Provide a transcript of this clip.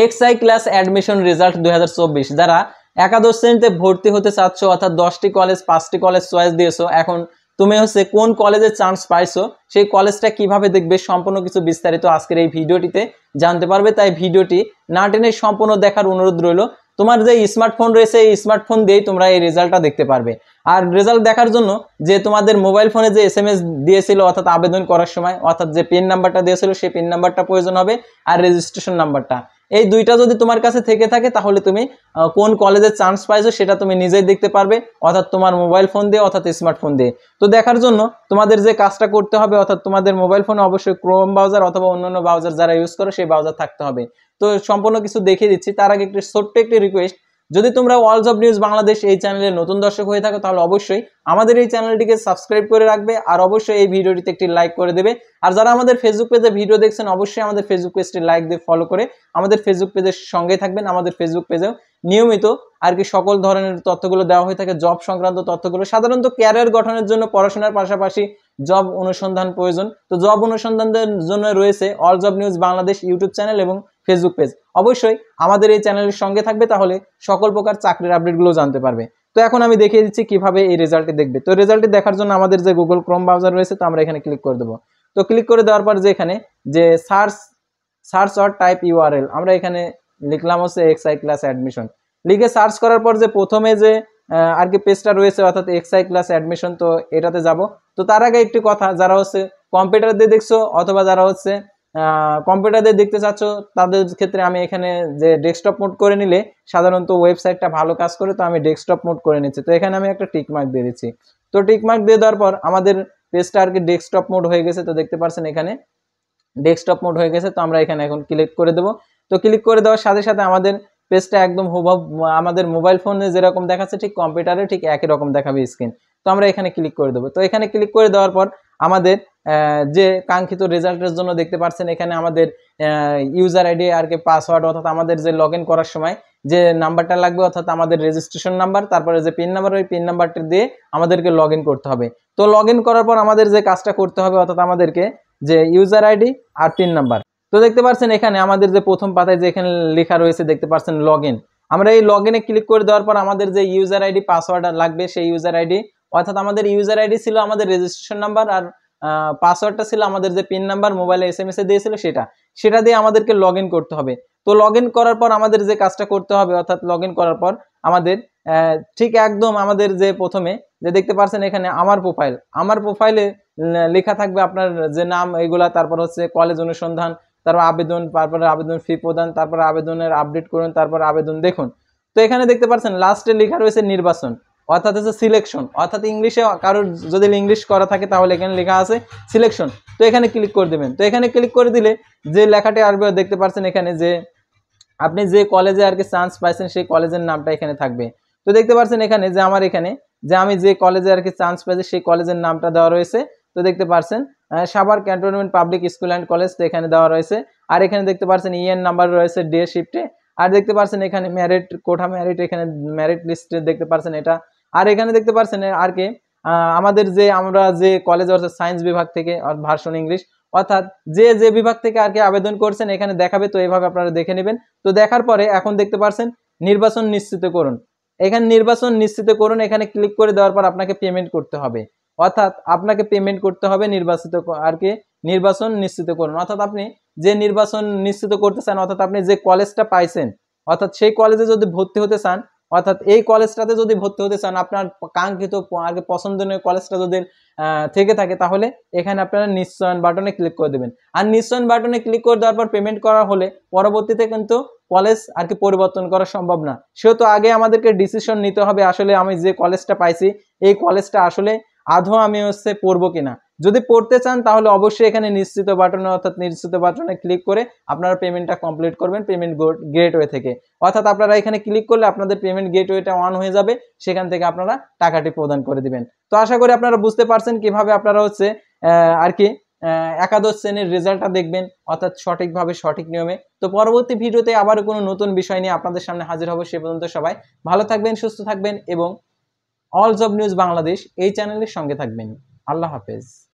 XI class admission result 2024 যারা একাদশ শ্রেণীতে ভর্তি হতে চাচ্ছ অর্থাৎ 10টি কলেজ 5টি কলেজ চয়েস দিয়েছো, এখন তুমি হচ্ছে কোন কলেজে চান্স পাইছো সেই কলেজটা কিভাবে দেখবে সম্পূর্ণ কিছু বিস্তারিত আজকের এই ভিডিওটিতে জানতে পারবে। তাই ভিডিওটি না টেনে সম্পূর্ণ দেখার অনুরোধ রইল। তোমার যে স্মার্টফোন রয়েছে এই স্মার্টফোন দিয়েই তোমরা এই রেজাল্টটা দেখতে পারবে। আর রেজাল্ট দেখার জন্য যে তোমাদের মোবাইল ফোনে যে এসএমএস দিয়েছিল অর্থাৎ আবেদন করার সময় অর্থাৎ যে পিন নাম্বারটা দিয়েছিল সেই পিন নাম্বারটা প্রয়োজন হবে, আর রেজিস্ট্রেশন নাম্বারটা, এই দুইটা যদি তোমার কাছে থেকে থাকে তাহলে তুমি কোন কলেজে চান্স পাইছো সেটা তুমি নিজেই দেখতে পারবে অর্থাৎ তোমার মোবাইল ফোন দিয়ে অর্থাৎ স্মার্টফোন দিয়ে। তো দেখার জন্য তোমাদের যে কাজটা করতে হবে অর্থাৎ তোমাদের মোবাইল ফোনে অবশ্যই ক্রোম ব্রাউজার অথবা অন্যান্য ব্রাউজার যারা ইউজ করো সেই ব্রাউজার থাকতে হবে। তো সম্পূর্ণ কিছু দেখিয়ে দিচ্ছি। তার আগে একটি ছোট্ট একটি রিকোয়েস্ট, যদি তোমরা অল জব নিউজ বাংলাদেশ এই চ্যানেলের নতুন দর্শক হয়ে থাকো তাহলে অবশ্যই আমাদের এই চ্যানেলটিকে সাবস্ক্রাইব করে রাখবে আর অবশ্যই এই ভিডিওটিতে একটি লাইক করে দেবে। আর যারা আমাদের ফেসবুক পেজে ভিডিও দেখছেন অবশ্যই আমাদের ফেসবুক পেজটি লাইক দিয়ে ফলো করে আমাদের ফেসবুক পেজের সঙ্গে থাকবেন। আমাদের ফেসবুক পেজেও নিয়মিত আর কি সকল ধরনের তথ্যগুলো দেওয়া হয়ে থাকে, জব সংক্রান্ত তথ্যগুলো। সাধারণত ক্যারিয়ার গঠনের জন্য পড়াশোনার পাশাপাশি জব অনুসন্ধান প্রয়োজন। তো জব অনুসন্ধানের জন্য রয়েছে all job news Bangladesh YouTube channel এবং ফেসবুক পেজ। অবশ্যই আমাদের এই চ্যানেলের সঙ্গে থাকবে, তাহলে সকল প্রকার চাকরির আপডেটগুলো জানতে পারবে। তো এখন আমি দেখিয়ে দিচ্ছি কিভাবে এই রেজাল্টটি দেখবে। তো রেজাল্টটি দেখার জন্য আমাদের যে গুগল ক্রোম ব্রাউজার রয়েছে তো আমরা এখানে ক্লিক করে দেবো। তো ক্লিক করে দেওয়ার পর যে এখানে যে সার্চ অর টাইপ ইউআরএল আমরা এখানে লিখলাম হচ্ছে এক্সআই ক্লাস অ্যাডমিশন, লিখে সার্চ করার পর যে প্রথমে যে আর কি পেজটা রয়েছে অর্থাৎ এক্সআই ক্লাস অ্যাডমিশন, তো এটাতে যাব। তো তার আগে একটি কথা, যারা হচ্ছে কম্পিউটার দিয়ে দেখছো অথবা যারা হচ্ছে কম্পিউটার দিয়ে দেখতে চাচ্ছ তাদের ক্ষেত্রে আমি এখানে যে ডেস্কটপ মোড করে নিলে সাধারণত ওয়েবসাইটটা ভালো কাজ করে, তো আমি ডেস্কটপ মোড করে নিচ্ছি। তো এখানে আমি একটা টিক মার্ক দিয়ে দিচ্ছি। তো টিক মার্ক দিয়ে দেওয়ার পর আমাদের পেজটা আর কি ডেস্কটপ মোড হয়ে গেছে। তো দেখতে পাচ্ছেন এখানে ডেস্কটপ মোড হয়ে গেছে। তো আমরা এখানে এখন ক্লিক করে দেবো। তো ক্লিক করে দেওয়ার সাথে সাথে আমাদের পেজটা একদম হুবহু আমাদের মোবাইল ফোনে যেরকম দেখাচ্ছে ঠিক কম্পিউটারে ঠিক একই রকম দেখাবে স্ক্রিন। তো আমরা এখানে ক্লিক করে দেবো। তো এখানে ক্লিক করে দেওয়ার পর আমাদের যে কাঙ্ক্ষিত রেজাল্টের জন্য দেখতে পাচ্ছেন এখানে আমাদের ইউজার আইডি আর কি পাসওয়ার্ড অর্থাৎ আমাদের যে লগ ইন করার সময় যে নাম্বারটা লাগবে অর্থাৎ আমাদের রেজিস্ট্রেশন নাম্বার, তারপরে যে পিন নাম্বার ওই পিন নাম্বারটা দিয়ে আমাদেরকে লগ ইন করতে হবে। তো লগ ইন করার পর আমাদের যে কাজটা করতে হবে অর্থাৎ আমাদেরকে যে ইউজার আইডি আর পিন নাম্বার, তো দেখতে পাচ্ছেন এখানে আমাদের যে প্রথম পাতায় যে এখানে লেখা রয়েছে দেখতে পাচ্ছেন লগ ইন, আমরা এই লগ ইনে ক্লিক করে দেওয়ার পর আমাদের যে ইউজার আইডি পাসওয়ার্ড লাগবে সেই ইউজার আইডি অর্থাৎ আমাদের ইউজার আইডি ছিল আমাদের রেজিস্ট্রেশন নাম্বার আর পাসওয়ার্ডটা ছিল আমাদের যে পিন নাম্বার মোবাইলে এসএমএস এ দিয়েছিল সেটা দিয়ে আমাদেরকে লগ ইন করতে হবে। তো লগ ইন করার পর আমাদের যে কাজটা করতে হবে অর্থাৎ লগ ইন করার পর আমাদের ঠিক একদম আমাদের যে প্রথমে যে দেখতে পাচ্ছেন এখানে আমার প্রোফাইলে লেখা থাকবে আপনার যে নাম এগুলা, তারপর হচ্ছে কলেজ অনুসন্ধান, তারপর আবেদন, তারপরে আবেদন ফি প্রদান, তারপরে আবেদনের আপডেট করুন, তারপর আবেদন দেখুন। তো এখানে দেখতে পাচ্ছেন লাস্টে লেখা রয়েছে নির্বাচন অর্থাৎ হচ্ছে সিলেকশন, অর্থাৎ ইংলিশে কারোর যদি ইংলিশ করা থাকে তাহলে এখানে লেখা আছে সিলেকশন। তো এখানে ক্লিক করে দেবেন। তো এখানে ক্লিক করে দিলে যে লেখাটি আসবে দেখতে পাচ্ছেন এখানে যে আপনি যে কলেজে আর কি চান্স পাইছেন সেই কলেজের নামটা এখানে থাকবে। তো দেখতে পাচ্ছেন এখানে যে আমার এখানে যে আমি যে কলেজে আর কি চান্স পাইছি সেই কলেজের নামটা দেওয়া রয়েছে। তো দেখতে পাচ্ছেন Savar cantonment public school and college, তো এখানে দেওয়া রয়েছে। আর এখানে দেখতে পাচ্ছেন ইএন নাম্বার রয়েছে ডে শিফটে। আর দেখতে পাচ্ছেন এখানে মেরিট কোঠা মেরিট, এখানে মেরিট লিস্টে দেখতে পাচ্ছেন এটা। আর এখানে দেখতে পাচ্ছেন আর কি আমাদের যে আমরা যে কলেজ অর্থাৎ সায়েন্স বিভাগ থেকে ভার্সন ইংলিশ অর্থাৎ যে বিভাগ থেকে আর কি আবেদন করছেন এখানে দেখাবে। তো এইভাবে আপনারা দেখে নেবেন। তো দেখার পরে এখন দেখতে পাচ্ছেন নির্বাচন নিশ্চিত করুন, এখানে নির্বাচন নিশ্চিত করুন এখানে ক্লিক করে দেওয়ার পর আপনাকে পেমেন্ট করতে হবে অর্থাৎ আপনাকে পেমেন্ট করতে হবে নির্বাচিত আর কি নির্বাচন নিশ্চিত করুন অর্থাৎ আপনি যে নির্বাচন নিশ্চিত করতে চান অর্থাৎ আপনি যে কলেজটা পাইছেন অর্থাৎ সেই কলেজে যদি ভর্তি হতে চান অর্থাৎ এই কলেজটাতে যদি ভর্তি হতে চান আপনার কাঙ্ক্ষিত আর কি পছন্দনীয় কলেজটা যদি থেকে থাকে তাহলে এখানে আপনারা নিশ্চয়ন বাটনে ক্লিক করে দেবেন। আর নিশ্চয়ন বাটনে ক্লিক করে দেওয়ার পর পেমেন্ট করা হলে পরবর্তীতে কিন্তু কলেজ আর কি পরিবর্তন করা সম্ভব না, সেহেতু আগে আমাদেরকে ডিসিশন নিতে হবে আসলে আমি যে কলেজটা পাইছি এই কলেজটা আসলে আদৌ আমি হচ্ছে পড়বো কিনা। যদি পড়তে চান তাহলে অবশ্যই এখানে নিশ্চিত বাটনে অর্থাৎ নিশ্চিত বাটনে ক্লিক করে আপনারা পেমেন্টটা কমপ্লিট করবেন পেমেন্ট গেটওয়ে থেকে অর্থাৎ আপনারা এখানে ক্লিক করলে আপনাদের পেমেন্ট গেটওয়েটা অন হয়ে যাবে, সেখান থেকে আপনারা টাকাটি প্রদান করে দিবেন। তো আশা করি আপনারা বুঝতে পারছেন কিভাবে আপনারা হচ্ছে আর কি একাদশ শ্রেণীর রেজাল্টটা দেখবেন অর্থাৎ সঠিকভাবে সঠিক নিয়মে। তো পরবর্তী ভিডিওতে আবার কোনো নতুন বিষয় নিয়ে আপনাদের সামনে হাজির হব। সে পর্যন্ত সবাই ভালো থাকবেন, সুস্থ থাকবেন এবং অল জব নিউজ বাংলাদেশ এই চ্যানেলের সঙ্গে থাকবেন। আল্লাহ হাফেজ।